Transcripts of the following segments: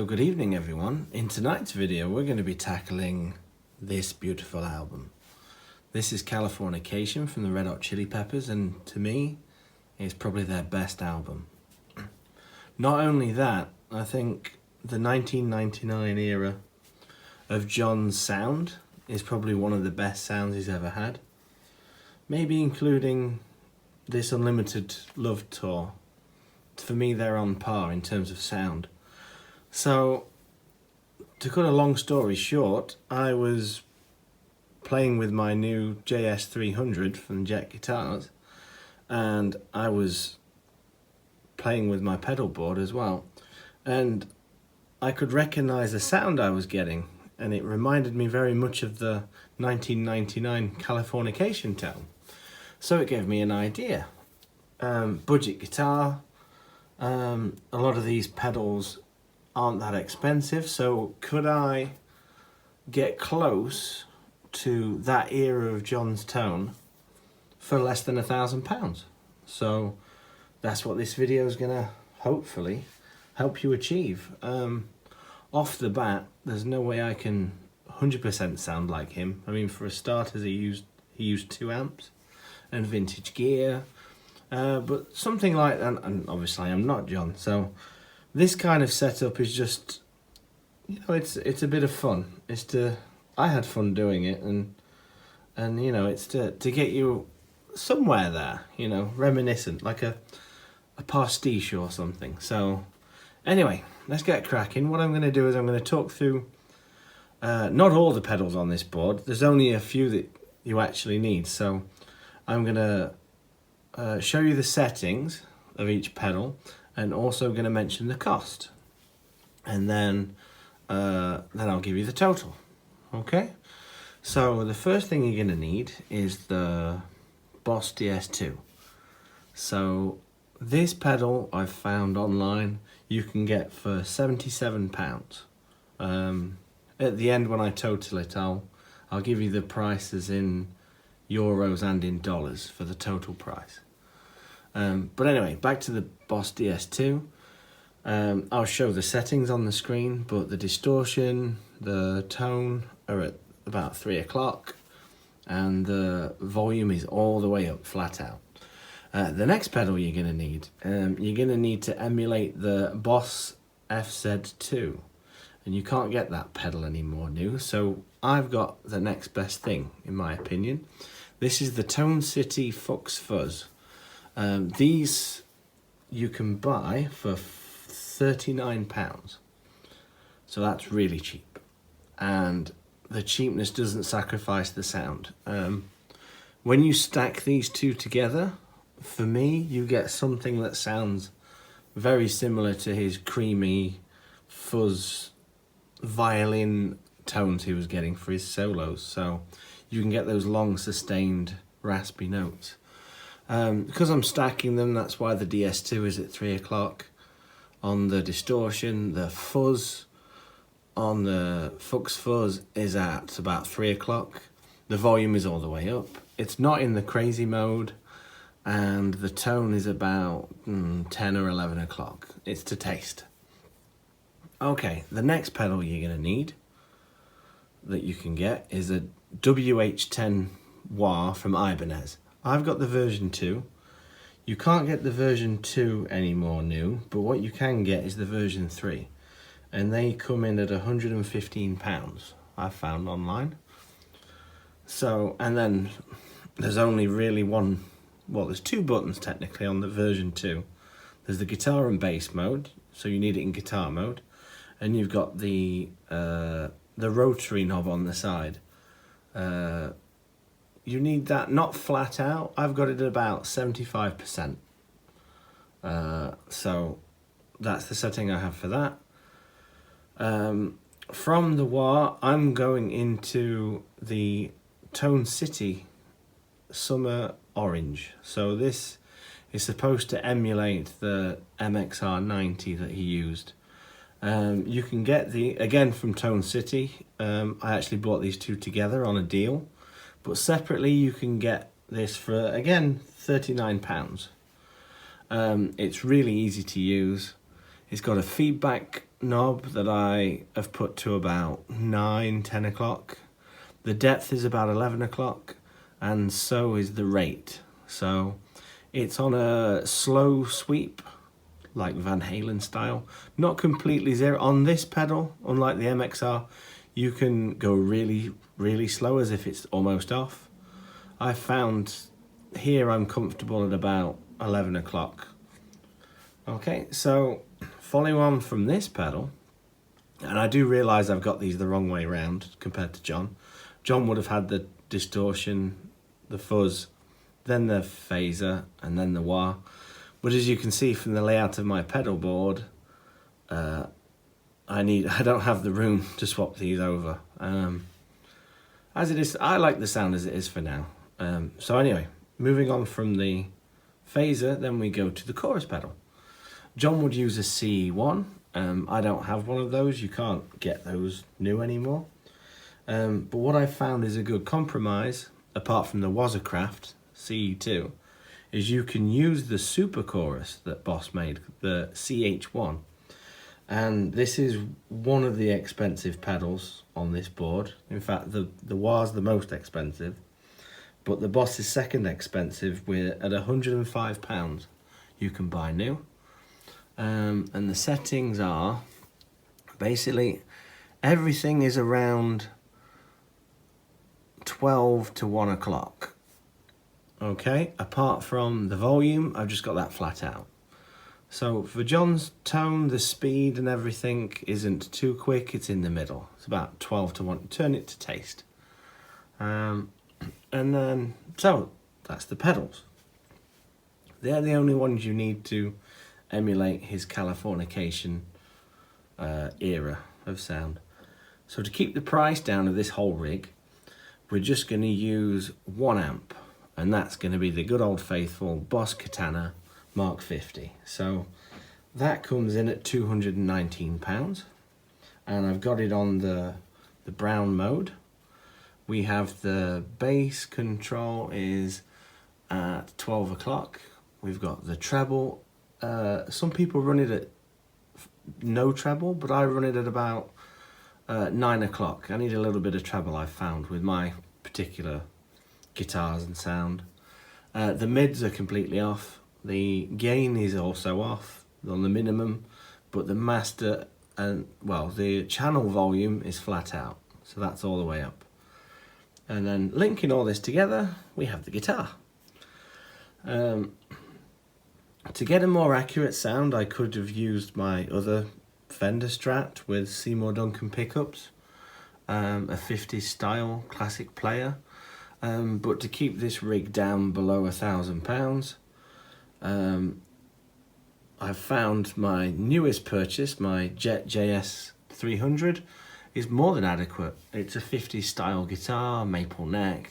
So good evening everyone. In tonight's video we're going to be tackling this beautiful album. This is Californication from the Red Hot Chili Peppers, and to me it's probably their best album. Not only that, I think the 1999 era of John's sound is probably one of the best sounds he's ever had. Maybe including this Unlimited Love tour. For me they're on par in terms of sound. So, to cut a long story short, I was playing with my new JS300 from Jet Guitars, and I was playing with my pedal board as well, and I could recognize the sound I was getting, and it reminded me very much of the 1999 Californication tone. So it gave me an idea. Budget guitar, a lot of these pedals aren't that expensive, so could I get close to that era of John's tone for less than £1,000? So that's what this video is gonna hopefully help you achieve. Off the bat, there's no way I can 100% sound like him. I mean, for a starters, he used 2 amps and vintage gear, but something like that. And obviously I'm not John, so this kind of setup is just, you know, it's a bit of fun. I had fun doing it, and you know, it's to get you somewhere there, you know, reminiscent, like a pastiche or something. So anyway, let's get cracking. What I'm going to do is I'm going to talk through not all the pedals on this board. There's only a few that you actually need. So I'm going to show you the settings of each pedal, and also going to mention the cost, and then I'll give you the total. Okay, so the first thing you're going to need is the Boss DS2. So this pedal I've found online you can get for £77. At the end, when I total it, I'll give you the prices in euros and in dollars for the total price. But anyway, back to the Boss DS2. I'll show the settings on the screen, but the distortion, the tone are at about 3 o'clock, and the volume is all the way up, flat out. The next pedal you're going to need to emulate the Boss FZ2, and you can't get that pedal anymore new, so I've got the next best thing, in my opinion. This is the Tone City Fux Fuzz. These you can buy for £39, so that's really cheap, and the cheapness doesn't sacrifice the sound. When you stack these two together, for me, you get something that sounds very similar to his creamy fuzz violin tones he was getting for his solos, so you can get those long sustained raspy notes. Because I'm stacking them, that's why the DS2 is at 3 o'clock. On the distortion, the fuzz on the Fux Fuzz is at about 3 o'clock. The volume is all the way up. It's not in the crazy mode, and the tone is about 10 or 11 o'clock. It's to taste. Okay, the next pedal you're going to need that you can get is a WH10 wah from Ibanez. I've got the version 2. You can't get the version 2 anymore new, but what you can get is the version 3. And they come in at £115, I've found online. So, and then there's only really there's 2 buttons technically on the version 2. There's the guitar and bass mode, so you need it in guitar mode. And you've got the rotary knob on the side. You need that not flat out. I've got it at about 75%. So that's the setting I have for that. From the wah, I'm going into the Tone City Summer Orange. So this is supposed to emulate the MXR90 that he used. You can get again from Tone City. I actually bought these two together on a deal. But separately, you can get this for, again, £39. It's really easy to use. It's got a feedback knob that I have put to about 9, 10 o'clock. The depth is about 11 o'clock, and so is the rate. So it's on a slow sweep, like Van Halen style. Not completely zero. On this pedal, unlike the MXR, you can go really, really slow as if it's almost off. I found here I'm comfortable at about 11 o'clock. Okay, so following on from this pedal, and I do realise I've got these the wrong way around compared to John. John would have had the distortion, the fuzz, then the phaser, and then the wah. But as you can see from the layout of my pedal board, I don't have the room to swap these over. As it is, I like the sound as it is for now. So anyway, moving on from the phaser, then we go to the chorus pedal. John would use a C1. I don't have one of those. You can't get those new anymore. But what I found is a good compromise, apart from the Wazacraft CE2, is you can use the super chorus that Boss made, the CH1. And this is one of the expensive pedals on this board. In fact, the wah's the most expensive, but the Boss is second expensive. We're at £105 you can buy new. And the settings are, basically, everything is around 12 to 1 o'clock. Okay, apart from the volume, I've just got that flat out. So for John's tone, the speed and everything isn't too quick, it's in the middle. It's about 12 to 1, turn it to taste. And then, so that's the pedals. They're the only ones you need to emulate his Californication era of sound. So to keep the price down of this whole rig, we're just going to use 1 amp, and that's going to be the good old faithful Boss Katana Mark 50. So that comes in at £219, and I've got it on the brown mode. We have the bass control is at 12 o'clock. We've got the treble. Some people run it at no treble, but I run it at about 9 o'clock. I need a little bit of treble, I've found, with my particular guitars and sound. The mids are completely off. The gain is also off on the minimum, but the master and, well, the channel volume is flat out. So that's all the way up. And then linking all this together, we have the guitar. To get a more accurate sound, I could have used my other Fender Strat with Seymour Duncan pickups, a 50s style classic player. But to keep this rig down below £1,000, I've found my newest purchase, my Jet JS 300, is more than adequate. It's a 50s style guitar, maple neck,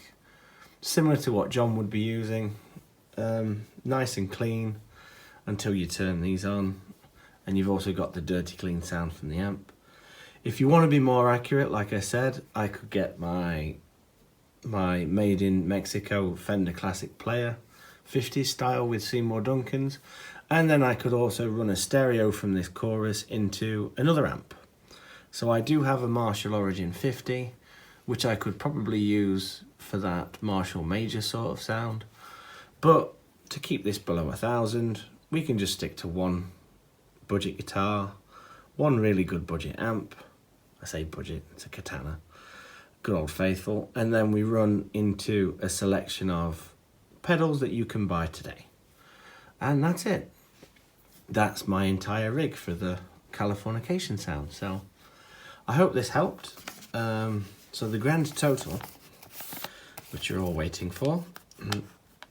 similar to what John would be using. Nice and clean until you turn these on, and you've also got the dirty clean sound from the amp. If you want to be more accurate, like I said, I could get my made in Mexico Fender Classic player, 50s style with Seymour Duncans, and then I could also run a stereo from this chorus into another amp. So I do have a Marshall Origin 50, which I could probably use for that Marshall Major sort of sound, but to keep this below 1,000, we can just stick to one budget guitar, one really good budget amp. I say budget, it's a Katana, good old faithful, and then we run into a selection of pedals that you can buy today. And that's it. That's my entire rig for the Californication sound. So I hope this helped. So the grand total, which you're all waiting for,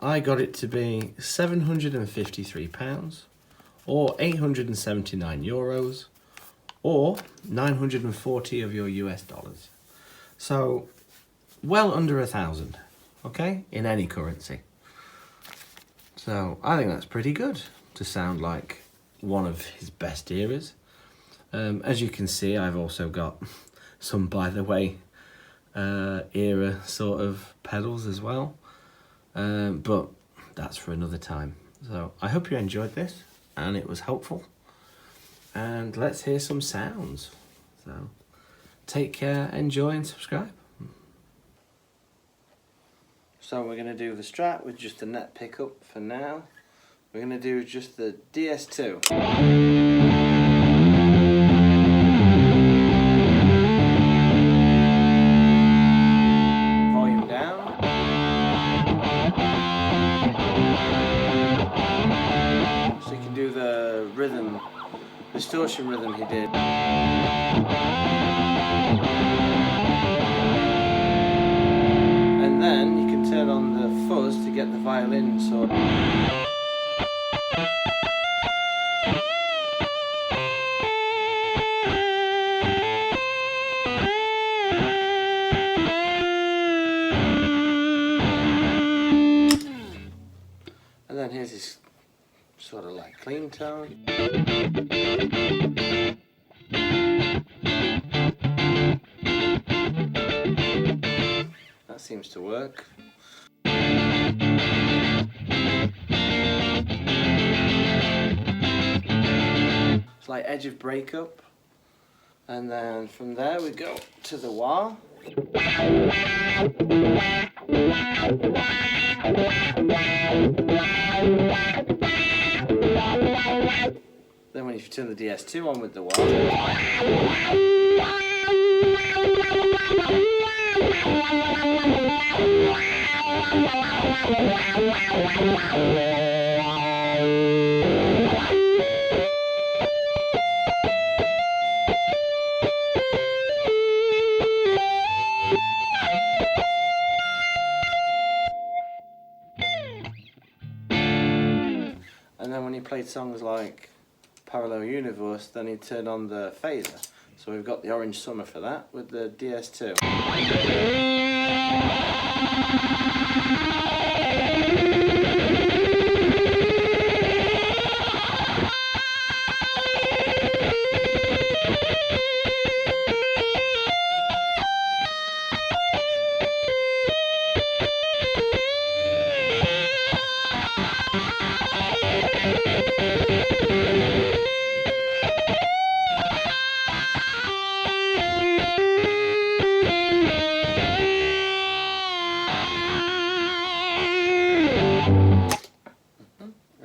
I got it to be £753 or 879 euros or 940 of your US dollars. So well under 1,000, okay, in any currency. So I think that's pretty good to sound like one of his best eras. As you can see, I've also got some By the Way era sort of pedals as well. But that's for another time. So I hope you enjoyed this and it was helpful. and let's hear some sounds. So take care, enjoy and subscribe. So we're going to do the Strat with just a net pickup for now. We're going to do just the DS2. Volume down. So you can do the rhythm, distortion rhythm he did. And then you can turn on the fuzz to get the violin sort of. And then here's his sort of like clean tone. That seems to work. It's like edge of breakup. And then from there we go to the wah. Then when you turn the DS2 on with the wah. And then when he played songs like Parallel Universe, then he turned on the phaser. So we've got the Orange Summer for that with the DS2.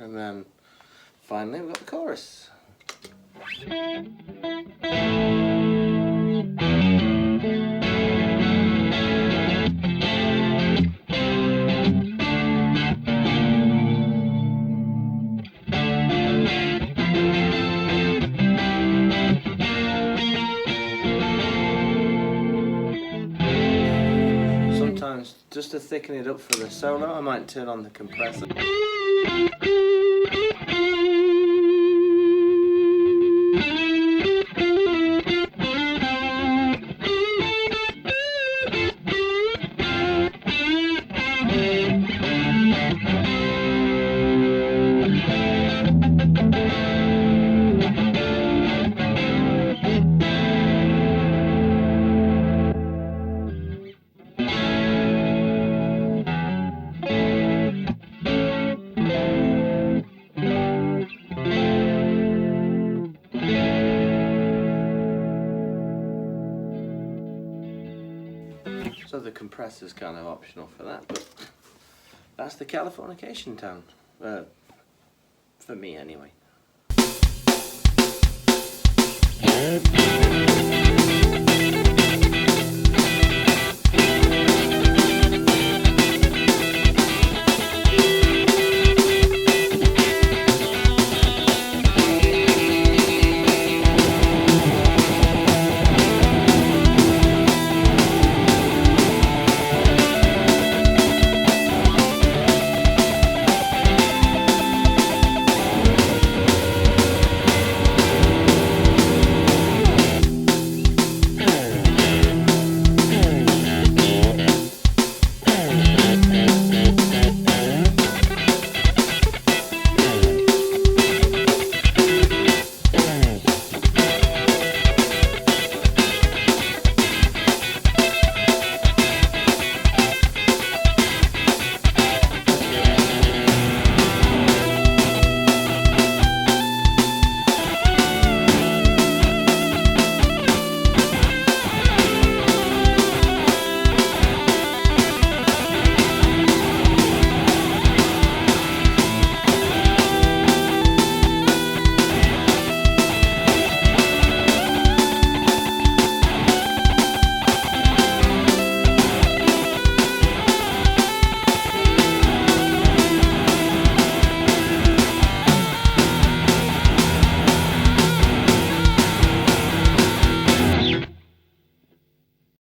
And then finally we've got the chorus. Sometimes, just to thicken it up for the solo, I might turn on the compressor. So the compressor's kind of optional for that, but that's the Californication tone, for me anyway.